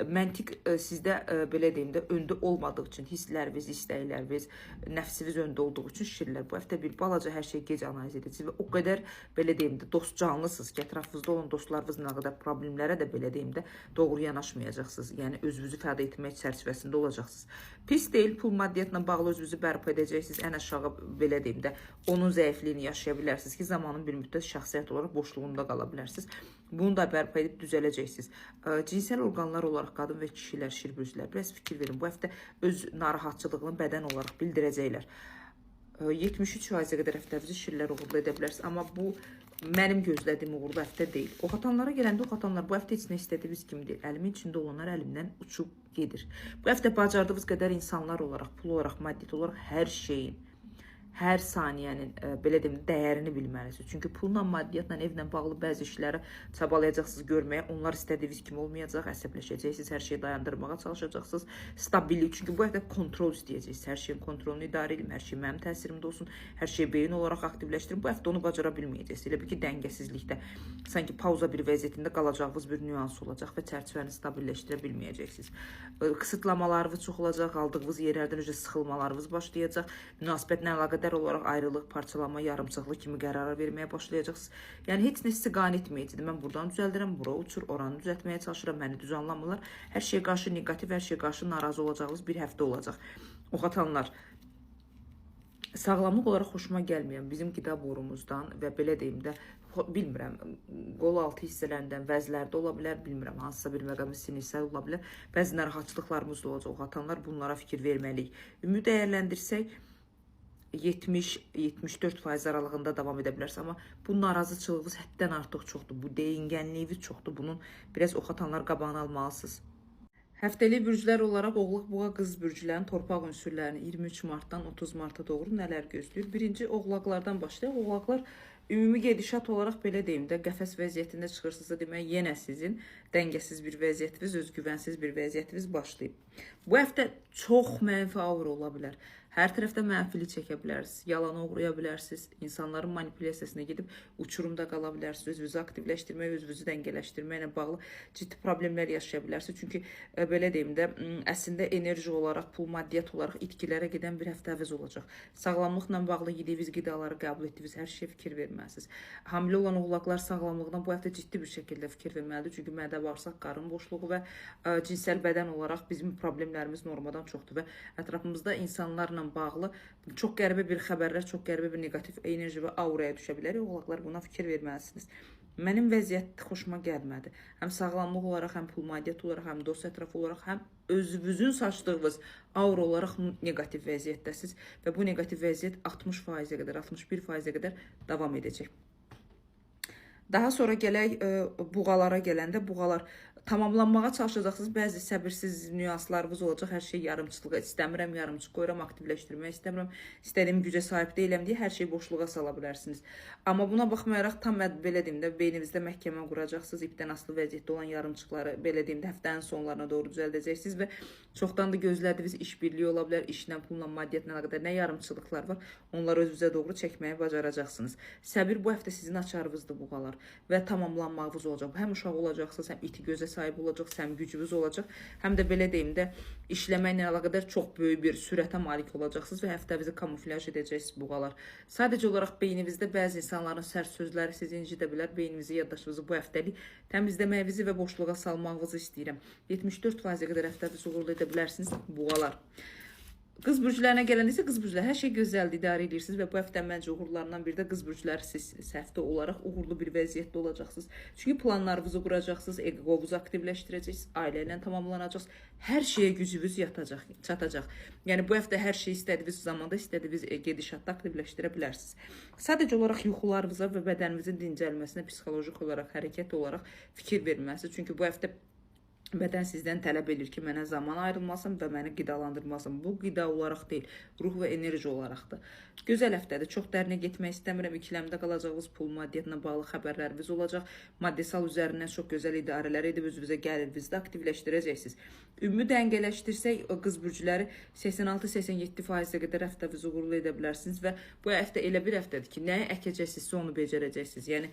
məntiq sizdə belə deyim də öndə olmadığı üçün, hissləriniz, istəkləriniz, nəfsiniz öndə olduğu üçün şirlər bu həftə bir balaca hər şey gec analiz edəcək və o qədər belə deyim də dost canlısınız ki, ətrafınızda olan dostlarınızla nə qədər problemlərə də belə deyim də doğru yanaşmayacaqsınız. Yəni özünüzü fəda etmək çərçivəsində olacaqsınız. Pis deyil, pul maddiyyatla bağlı özünüzü bərpa edəcəksiniz. Ən aşağı belə deyim də onun zəifliyini yaşaya bilərsiniz ki, zamanın bir müddət şəxsiyyət olaraq boşluğunda qala bilərsiniz. Bunu da bərpa edib düzələcəksiniz. Cinsel orqanlar olaraq qadın və kişilər, şir bürclər biraz fikir verin. Bu həftə öz narahatçılığını bədən olaraq bildirəcəklər. 73%-ə qədər həftəvizi şirlər uğurlu edə bilərsiniz. Amma bu mənim gözlədiyim uğurlu həftə deyil. Oxatanlara gələndə oxatanlar bu həftə heç nə istədiyiniz kimi deyil. Əlimin içində olanlar əlimdən uçub gedir. Bu həftə bacardığınız qədər insanlar olaraq, pul olaraq, maddiyyət olaraq hər şeyin, hər saniyənin belə deyim dəyərini bilməlisiniz. Çünki pulla, maddiyyatla, evlə bağlı bəzi işləri çabalayacaqsınız görməyə. Onlar istədiyiniz kimi olmayacaq, əsəbləşəcəksiniz, hər şeyi dayandırmağa çalışacaqsınız. Stabillik, çünki bu həftə kontrol istəyəcəksiniz. Hər şeyin kontrolunu idarə edin, hər şey mənim təsirimdə olsun, hər şey beyin olaraq aktivləşdirin. Bu həftə onu bacara bilməyəcəksiniz. Elə bir ki, dəngəsizlikdə, sanki pauza bir vəziyyətində qalacağınız bir nüans olacaq və çərçivəni stabilləşdirə bilməyəcəksiniz. Qısıtlamalarınız çox olacaq, aldığınız yerlərdən öncə sıxılmalarınız başlayacaq, münasibətlə əlaqədar olaraq ayrılıq, parçalanma, yarımçıqlıq kimi qərara verməyə başlayacaqsınız. Yəni heç nə sizi qane etməyəcəkdir. Mən buradan düzəldirəm, bura uçur, oranı düzəltməyə çalışıram, məni düz anlamırlar. Hər şeyə qarşı negativ, hər şeyə qarşı narazı olacağınız bir həftə olacaq. Oxatanlar, sağlamlıq olaraq xoşuma gəlməyən bizim qida borumuzdan və belə deyim də, bilmirəm, qol altı hissələrindən, vəzlərdə ola bilər, bilmirəm, hansısa bir məqamı sinirsə ola bilər, bəzi narahatçılıqlarımız da olacaq. Oxatanlar bunlara fikir verməliyik. Ümumi dəyərləndirsək, 70-74% aralığında davam edə bilərsiniz. Amma bu narazıçılığınız həddən artıq çoxdur. Bu deyingənliyiniz çoxdur. Bunun biraz oxatanlar qabağını almalısınız. Həftəlik bürclər olaraq oğlaq, boğa, qız bürclərin torpaq ünsürlərini 23 martdan 30 marta doğru nələr gözləyir? Birinci oğlaqlardan başlayaq. Oğlaqlar ümumi gedişat olaraq belə deyim də, qəfəs vəziyyətində çıxırsınızsa demək, yenə sizin dəngəsiz bir vəziyyətiniz, özgüvənsiz bir vəziyyətiniz başlayıb. Bu həftə çox mənfi aura ola bilər. Hər tərəfdə mənfili çəkə bilərsiniz, yalana uğraya bilərsiniz, insanların manipulyasiyasına gedib uçurumda qala bilərsiniz, özünüzü aktivləşdirmək, özünüzü dəngələşdirməklə bağlı ciddi problemlər yaşaya bilərsiniz. Çünki belə deyim də, əslində enerji olaraq, pul, maddiyyat olaraq itkilərə gedən bir həftəniz olacaq. Sağlamlıqla bağlı yediyiniz qidaları, qəbul etdiyiniz hər şeyə fikir verməlisiniz. Hamilə olan oğlaqlar sağlamlığına bu həftə ciddi bir şəkildə fikir verməlidir. Çünki mədə bağırsaq, qarın boşluğu və cinsəl bədən olaraq bizim problemlərimiz normadan çoxdur və ətrafımızda insanlarla bağlı çox qəribə bir xəbərlər, çox qəribə bir negativ enerji və auraya düşə bilər. Oğlaqlar buna fikir verməlisiniz. Mənim vəziyyət xoşuma gəlmədi. Həm sağlamlıq olaraq, həm pul maddiyyat olaraq, həm dost ətrafı olaraq, həm özünüzün saçdığınız aura olaraq negativ vəziyyətdəsiniz və bu negativ vəziyyət 60%-ə qədər, 61%-ə qədər davam edəcək. Daha sonra gələk buğalara gələndə, buğalar tamamlanmağa çalışacaqsınız. Bəzi səbirsiz nüanslarınız olacaq. Hər şey yarımçılığa istəmirəm, yarımçı qoyuram, aktivləşdirmək istəmirəm, istədiyim gücə sahib deyiləm deyə hər şeyi boşluğa sala bilərsiniz. Amma buna baxmayaraq tam belə deyim də beyninizdə məhkəmə quracaqsınız. İpdən asılı vəziyyətdə olan yarımçıqları belə deyim də həftənin sonlarına doğru düzəldəcəksiniz və çoxdan da gözlədiyiniz iş birliyi ola bilər, işlə, pulla, maddiyyatla əlaqədar nə yarımçılıqlar var, onları özünüzə doğru çəkməyə bacaracaqsınız. Səbir bu həftə sizin açarınızdır buğalar və tamamlanmağınız olacaq. Həm uşaq olacaqsınız, həm iti gözə sahib olacaq, həm gücünüz olacaq, həm də belə deyim də işləməklə əlaqədar çox böyük bir sürətə malik olacaqsınız və həftənizi kamuflyaj edəcəksiniz buğalar. Sadəcə olaraq beyninizdə bəzi insanların sərt sözləri sizi incidə bilər. Beyninizi, yaddaşınızı bu həftəlik təmizləməyinizi və boşluğa salmağınızı istəyirəm. 74%-ə qədər həftənizi uğurlu edə bilərsiniz buğalar. Qız bürclərinə gələndə isə qız bürclər hər şey gözəldir, idarə edirsiniz və bu həftə məncə uğurlarından biri də qız bürcləri siz həftə olaraq uğurlu bir vəziyyətdə olacaqsınız. Çünki planlarınızı quracaqsınız, eqovuzu aktivləşdirəcəksiniz, ailə ilə tamamlanacaqsınız. Hər şeyə gücünüz çatacaq. Yəni bu həftə hər şeyi istədiyiniz zamanda, istədiyiniz gedişatda aktivləşdirə bilərsiniz. Sadəcə olaraq yuxularınıza və bədəninizin dincəlməsinə psixolojik olaraq, hərəkət olaraq fikir verməlisiniz. Çünki bu həftə bədən sizdən tələb edir ki, mənə zaman ayrılmasın və məni qidalandırmasın. Bu qida olaraq deyil, ruh və enerji olaraqdır. Gözəl həftədir. Çox dərinə getmək istəmirəm. İkiləmdə qalacağınız pul maddiyatla bağlı xəbərləriniz olacaq. Maddesal üzərindən çox gözəl idarələr edib özünüzə gəlirinizi də aktivləşdirəcəksiniz. Ümumi dəngələşdirsək, qız bürcləri 86-87%-ə qədər həftənizi uğurlu edə bilərsiniz və bu həftə elə bir həftədir ki, nəyi əkəcəksinizsə onu becərəcəksiniz. Yəni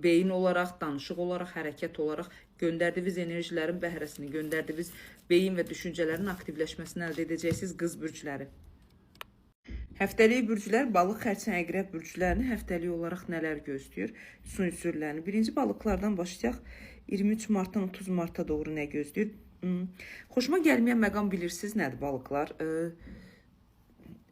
beyin olaraq, danışıq olaraq, hərəkət olaraq göndərdiyiniz enerjilərin bəhrəsini, göndərdiyiniz beyin və düşüncələrin aktivləşməsini əldə edəcəksiniz qız bürcləri. Həftəlik bürclər, balıq, xərçəng, əqrəb bürclərini həftəlik olaraq nələr gözləyir? Su ünsürlərini. Birinci balıqlardan başlayaq. 23 martdan 30 marta doğru nə gözləyir? Xoşuma gəlməyən məqam bilirsiniz nədir balıqlar?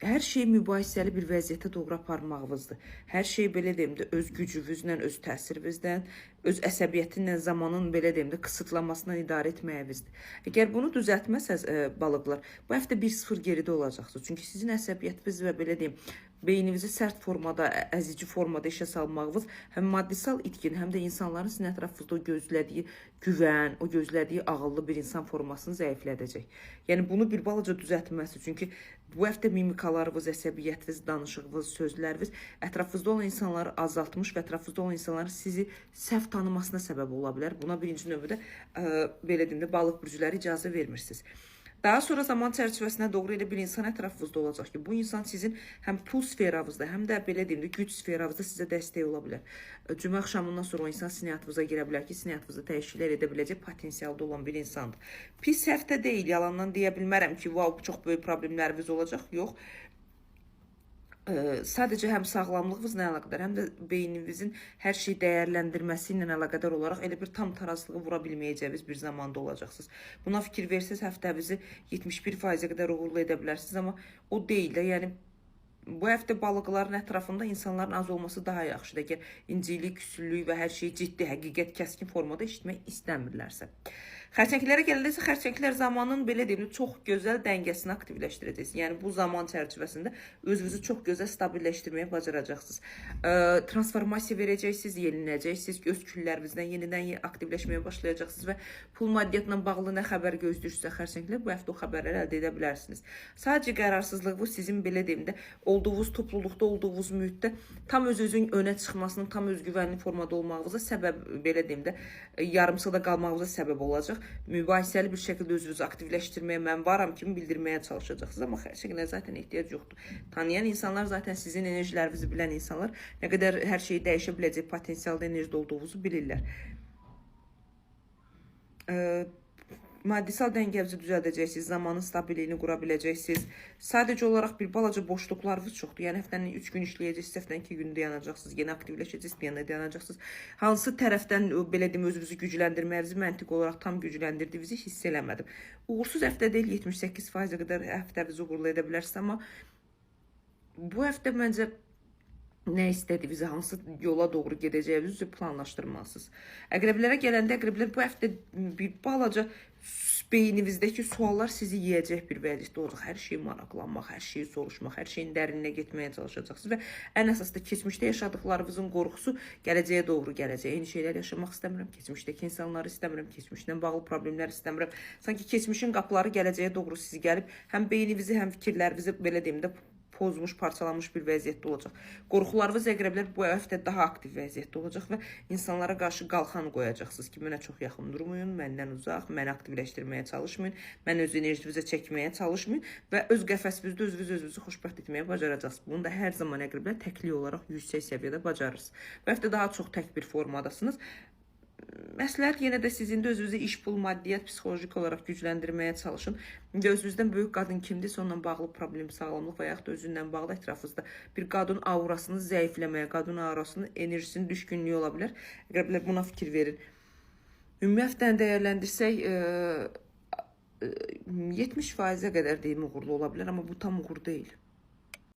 Hər şey mübahisəli bir vəziyyətə doğru aparmağınızdır. Hər şey belə deyim də öz gücünüzlə, öz təsirinizdən, öz əsəbiyyətinlə, zamanın belə deyim də qısıtlamasından idarə etməyinizdir. Əgər bunu düzəltməsəz balıqlar, bu həftə 1-0 geridə olacaqsınız. Çünki sizin əsəbiyyətiniz və belə deyim beyninizi sərt formada, əzici formada işə salmağınız həm maddisal itkin, həm də insanların sizin ətrafınızda o gözlədiyi güvən, o gözlədiyi ağıllı bir insan formasını zəiflədəcək. Yəni bunu bir balaca düzəltməsi. Çünki bu həftə mimikalarınız, əsəbiyyətiniz, danışığınız, sözləriniz ətrafınızda olan insanları azaltmış və ətrafınızda olan insanların sizi səhv tanımasına səbəb ola bilər. Buna birinci növbədə belə deyim də balıq bürcləri icazə vermirsiniz. Daha sonra zaman çərçivəsinə doğru elə bir insan ətrafınızda olacaq ki, bu insan sizin həm pul sferavızda, həm də belə deyim də güc sferavızda sizə dəstək ola bilər. Cümə axşamından sonra o insan sizin həyatınıza girə bilər ki, sizin həyatınızda dəyişikliklər edə biləcək potensialda olan bir insandır. Pis həftə deyil, yalandan deyə bilmərəm ki, wow, çox böyük problemləriniz olacaq. Yox. Sadəcə həm sağlamlığınızla əlaqədar, həm də beyninizin hər şeyi dəyərləndirməsi ilə əlaqədar olaraq elə bir tam tarazlığı vura bilməyəcəyiniz bir zamanda olacaqsınız. Buna fikir versəz həftənizi 71%-ə qədər uğurlu edə bilərsiniz, amma o deyil də, yəni bu həftə balıqların ətrafında insanların az olması daha yaxşıdır. Əgər incilik, küsüllük və hər şey ciddi, həqiqət, kəskin formada eşitmək istəmirlərsə. Xərçənglərə gələndə isə xərçənglər zamanın belə deyim, çox gözəl dəngəsini aktivləşdirəcəksiniz. Yəni bu zaman çərçivəsində özünüzü çox gözəl stabilləşdirməyə bacaracaqsınız. Transformasiya verəcəksiniz, yenilinəcəksiniz, öz küllərinizdən yenidən aktivləşməyə başlayacaqsınız və pul maddiyatla bağlı nə xəbər gözləyirsinizsə xərçənglər bu həftə o xəbərləri əldə edə bilərsiniz. Sadəcə qərarsızlıq bu sizin belə deyim də olduğunuz topluluqda, olduğunuz mühitdə tam özünüzün önə çıxmasının, tam özgüvənli formada olmağınıza səbəb, belə deyim də, yarımsada qalmağınıza səbəb olacaq. Mübahisəli bir şəkildə özünüzü aktivləşdirməyə, mən varam kimi bildirməyə çalışacaqsınız. Amma hər şəkildə zaten ehtiyac yoxdur. Tanıyan insanlar, zaten sizin enerjilərinizi bilən insanlar nə qədər hər şeyi dəyişə biləcək potensialda enerjide olduğunuzu bilirlər. Maddisal dəngənizi düzəldəcəksiniz, zamanın stabiliyini qura biləcəksiniz. Sadəcə olaraq bir balaca boşluqlarınız çoxdur. Yəni həftənin 3 gün işləyəcəksiniz, həftənin 2 gündə yanacaqsınız, yeni aktivləşəcəksiniz, bir yana yanacaqsınız. Hansı tərəfdən belə deyim özünüzü gücləndirməyinizi məntiq olaraq tam gücləndirdiyinizi hiss eləmədim. Uğursuz həftə deyil, 78%-ə qədər həftənizi uğurlu edə bilərsiniz, amma bu həftə məncə nə istədiyinizi, hansı yola doğru gedəcəyinizi planlaşdırmalısınız. Əqrəblərə gələndə, əqrəblər bu həftə bir balaca beyninizdəki suallar sizi yiyəcək bir vəziyyətdə olacaq. Hər şeyi maraqlanmaq, hər şeyi soruşmaq, hər şeyin dərinlinə getməyə çalışacaqsınız və ən əsas da keçmişdə yaşadıqlarınızın qorxusu gələcəyə doğru gələcək. Eyni şeylər yaşamaq istəmirəm, keçmişdəki insanları istəmirəm, keçmişlə bağlı problemlər istəmirəm. Sanki keçmişin qapıları gələcəyə doğru sizi gəlib, həm beyninizi, həm fikirlərinizi belə deyim də pozmuş, parçalanmış bir vəziyyətdə olacaq. Qorxularınız əqrəblər bu həftə daha aktiv vəziyyətdə olacaq və insanlara qarşı qalxan qoyacaqsınız ki, mənə çox yaxın durmayın, məndən uzaq, məni aktivləşdirməyə çalışmayın, mən öz enerjinizə çəkməyə çalışmayın və öz qəfəsinizdə özünüzü xoşbəxt etməyə bacaracaqsınız. Bunu da hər zaman əqrəblər təklik olaraq yüksək səviyyədə bacarırsınız. Bu həftə daha çox tək bir formadasınız. Məsləhət yenə də sizin də özünüzü iş, pul, maddiyyat, psixolojik olaraq gücləndirməyə çalışın. İndi özünüzdən böyük qadın kimdirsə, onunla bağlı problem, sağlamlıq və yaxud da özündən bağlı ətrafınızda bir qadın aurasını zəifləməyə, qadın aurasının enerjisinin düşkünlüyü ola bilər. Əqrəblər buna fikir verin. Ümumi həftəni dəyərləndirsək, 70%-ə qədər deyim uğurlu ola bilər, amma bu tam uğur deyil.